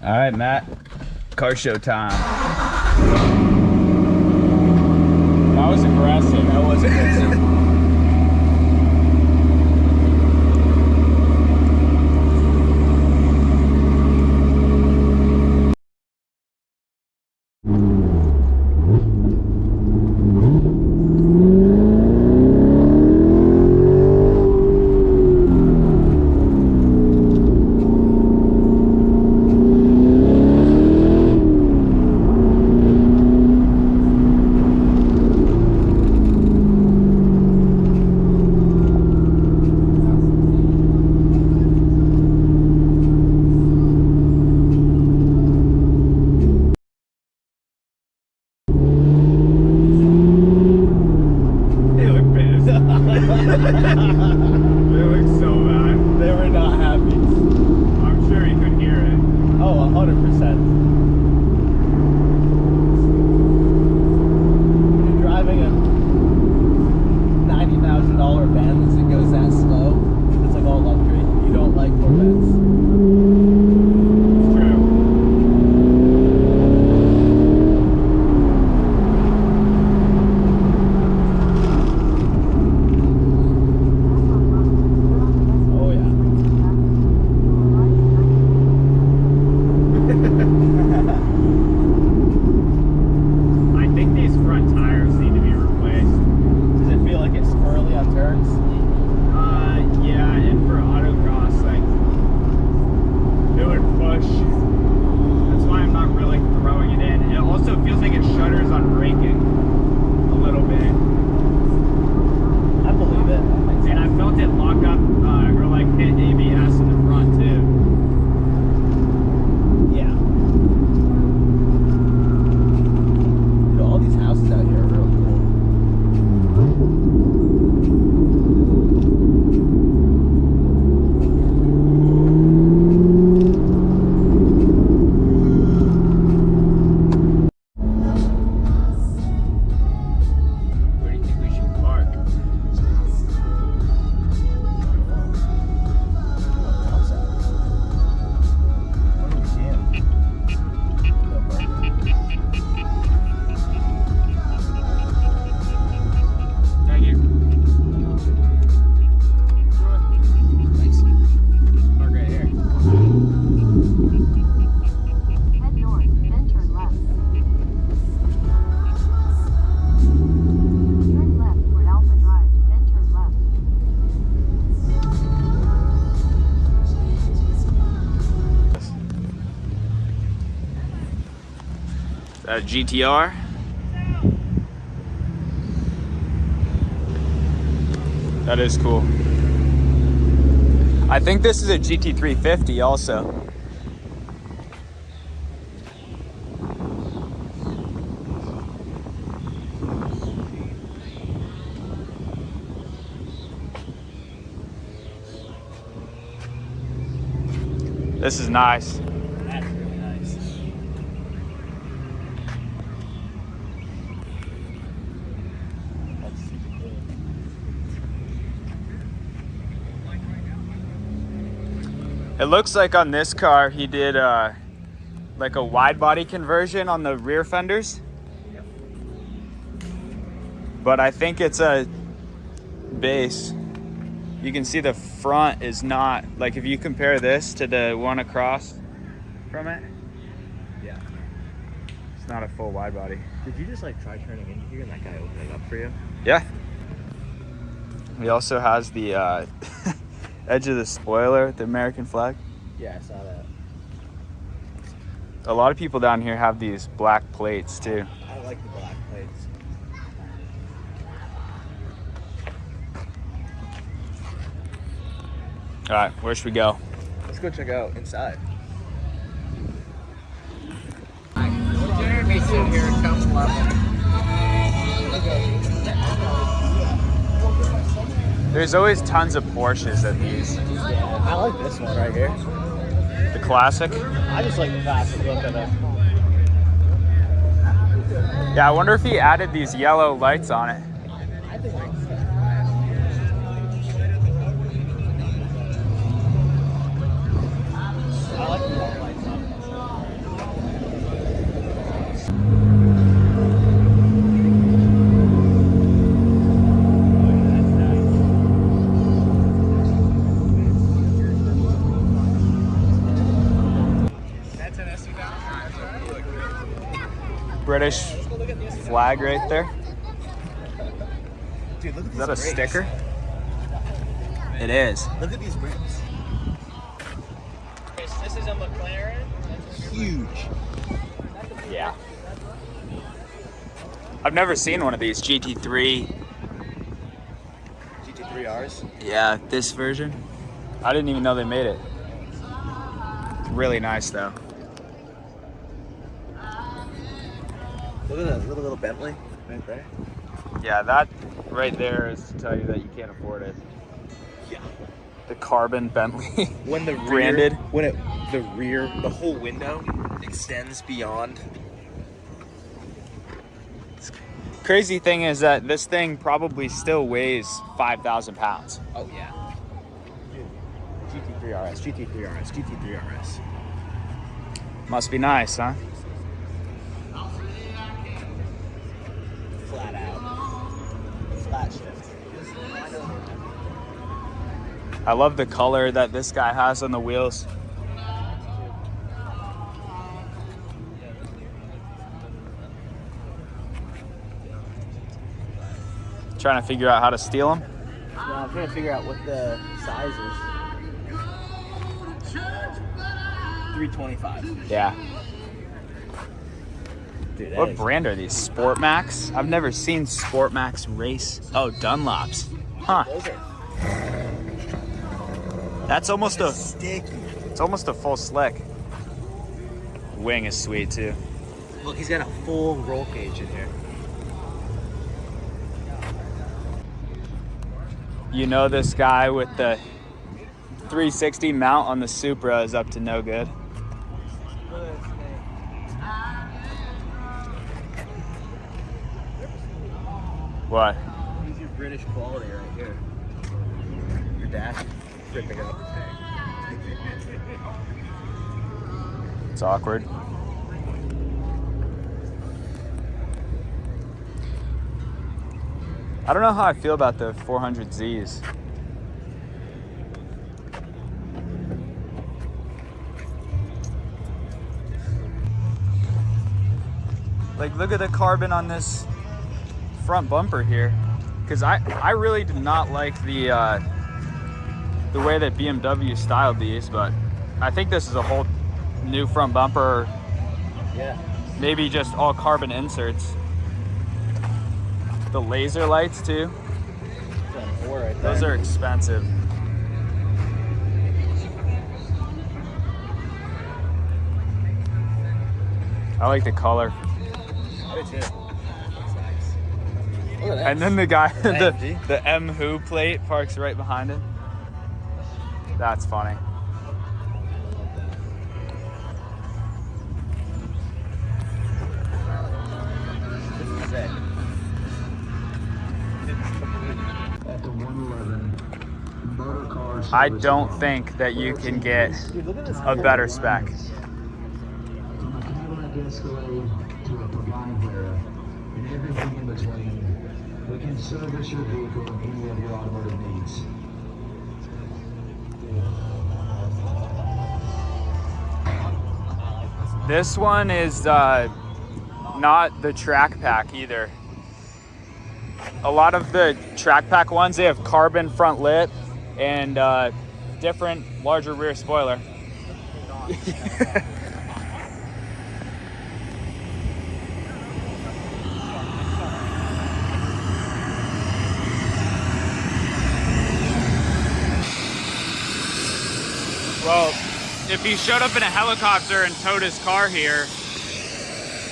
All right, Matt. Car show time. That was aggressive. That was aggressive. A GTR. That is cool. I think this is a GT350 also. This is nice. That's really nice. That's super cool. It looks like on this car he did like a wide body conversion on the rear fenders. Yep. But I think it's a base. You can see the front is not, like if you compare this to the one across from it, Yeah. it's not a full wide body. Did you just like try turning into here and that guy opened it up for you? Yeah. He also has the edge of the spoiler, the American flag. Yeah, I saw that. A lot of people down here have these black plates too. I like the black plates. All right, where should we go? Let's go check out inside. Jeremy sit here and come There's always tons of Porsches at these. Yeah, I like this one right here. The classic. I just like the classic look of it. Yeah, I wonder if he added these yellow lights on it. I think like I like the long lights on it. British flag right there. Dude, look at Is these that a brakes. sticker? It is. Look at these brakes. This is a McLaren. Huge. Yeah. I've never seen one of these GT3. GT3Rs. Yeah, this version. I didn't even know they made it. It's really nice though. Look at that little Bentley right there. Yeah, that right there is to tell you that you can't afford it. Yeah. The carbon Bentley. When the branded. The whole window extends beyond. Crazy thing is that this thing probably still weighs 5,000 pounds. Oh yeah. GT3RS, GT3RS, GT3RS. Must be nice, huh? Flat out. Flat shift. I love the color that this guy has on the wheels. Trying to figure out how to steal them. No, I'm trying to figure out what the size is. 325. Yeah. Dude, that What is- brand are these? Sport Max? I've never seen Sport Max race. Oh, Dunlops. Huh. Those are That's almost a. sticky. It's almost a full slick. Wing is sweet too. Look, he's got a full roll cage in here. You know this guy with the 360 mount on the Supra is up to no good. What? Here's your British quality right here. Your dash is ripping up the tank. It's awkward. I don't know how I feel about the 400Zs. Like, look at the carbon on this front bumper here. Because I really did not like the way that BMW styled these, but I think this is a whole new front bumper, Yeah. maybe just all carbon inserts. The laser lights too, Four right those there. are expensive. I like the color. I do too. Looks nice. Look at that. And then the guy, AMG. the M Who plate parks right behind him. That's funny. This is sick. At the 111 motor car I service don't bar. think that you can get Dude, look at this. a better spec. From a Cadillac Escalade to a Pagani Huayra and everything in between, we can service your vehicle and any of your automotive needs. This one is not the track pack either. A lot of the track pack ones, they have carbon front lip and different larger rear spoiler. Well, if he showed up in a helicopter and towed his car here,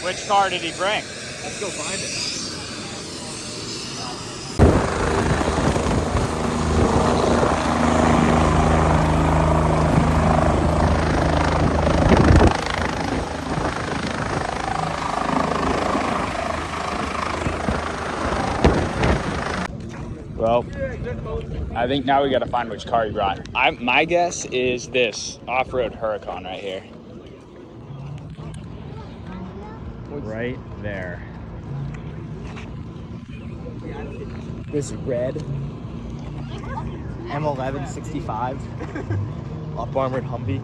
which car did he bring? Let's go find it. Well, I think now we got to find which car he brought. My guess is this off-road Huracan right here. Right there. This red M1165 up armored Humvee,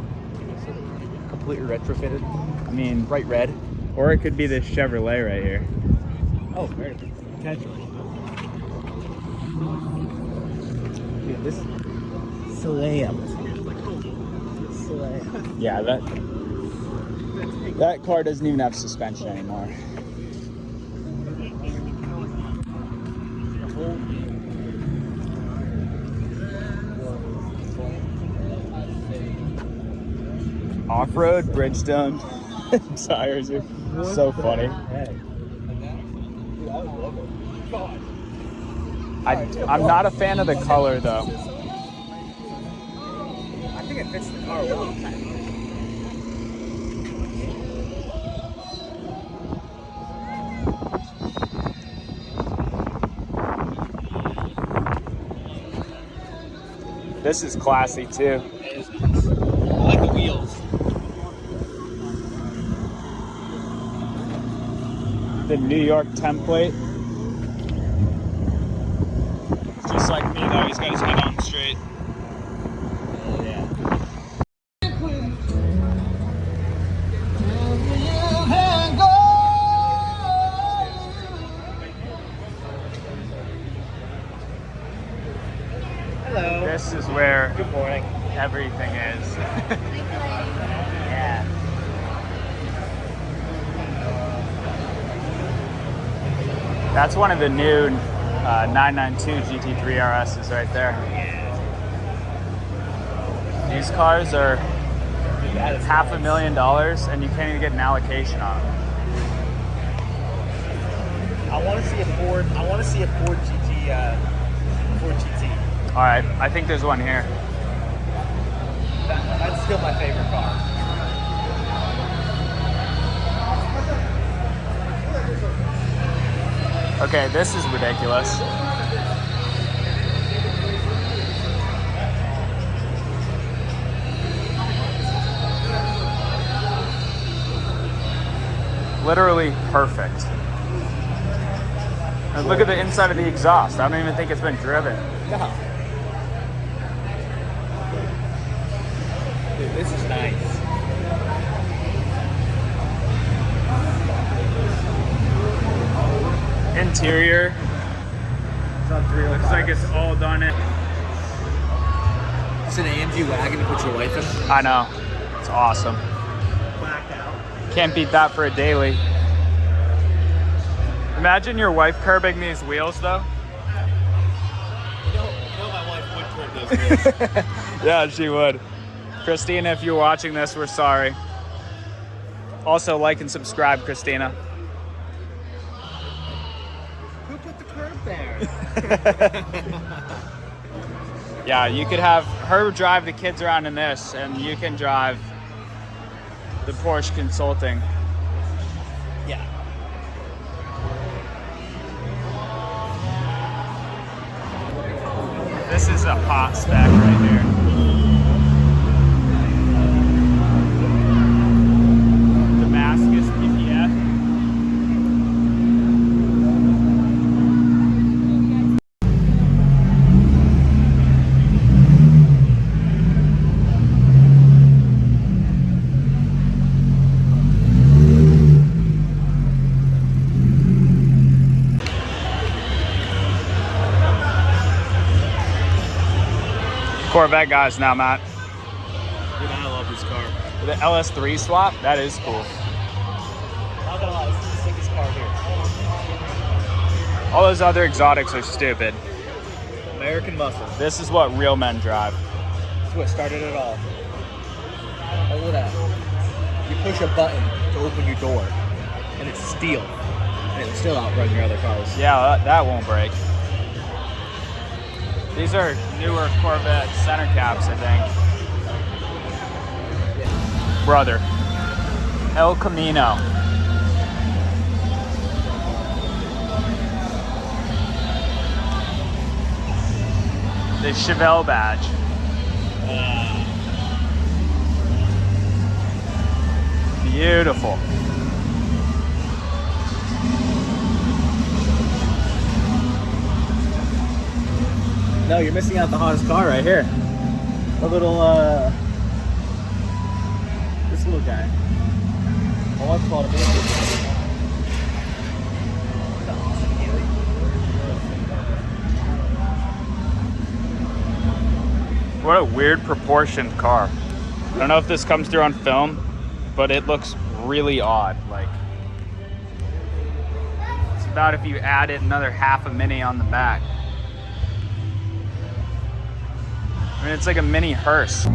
completely retrofitted. I mean, Bright red. Or it could be this Chevrolet right here. Oh, very potentially. Dude, this slammed. Slammed. Yeah, that car doesn't even have suspension anymore. Off-road, Bridgestone tires are so funny. I'm not a fan of the color though. I think it fits the car well. This is classy too. I like the wheels. The New York template. Just like me though, he's got his head on straight. Yeah. Hello. This is where Good morning. everything is. Yeah. That's one of the new 992 GT3 RSs right there. These cars are $500,000 and you can't even get an allocation on them. I want to see a Ford. I want to see a Ford GT. Ford GT. All right, I think there's one here. That's still my favorite car. Okay, this is ridiculous. Literally perfect. And look at the inside of the exhaust. I don't even think it's been driven. No. Dude, this is nice. Interior looks like it's all done in. It's an AMG wagon to put your wife in. I know. It's awesome. Blacked out. Can't beat that for a daily. Imagine your wife curbing these wheels though. You know my wife would curb those wheels. Yeah, she would. Christina, if you're watching this, we're sorry. Also, like and subscribe, Christina. Who put the curb there? Yeah, you could have her drive the kids around in this, and you can drive the Porsche Consulting. Yeah. This is a hot spec right here. Damascus PPF. Corvette guys now, Matt. Dude, I love this car. The LS3 swap, that is cool. Not gonna lie, this is the sickest car here. All those other exotics are stupid. American muscle. This is what real men drive. That's what started it all. Look at that. You push a button to open your door, and it's steel. And it'll still outrun your other cars. Yeah, that won't break. These are newer Corvette center caps, I think. Brother. El Camino. The Chevelle badge. Beautiful. No, you're missing out the hottest car right here. A little, this little guy. My wife called him. What a weird proportioned car. I don't know if this comes through on film, but it looks really odd. Like, it's about if you added another half a Mini on the back. I mean, it's like a mini hearse.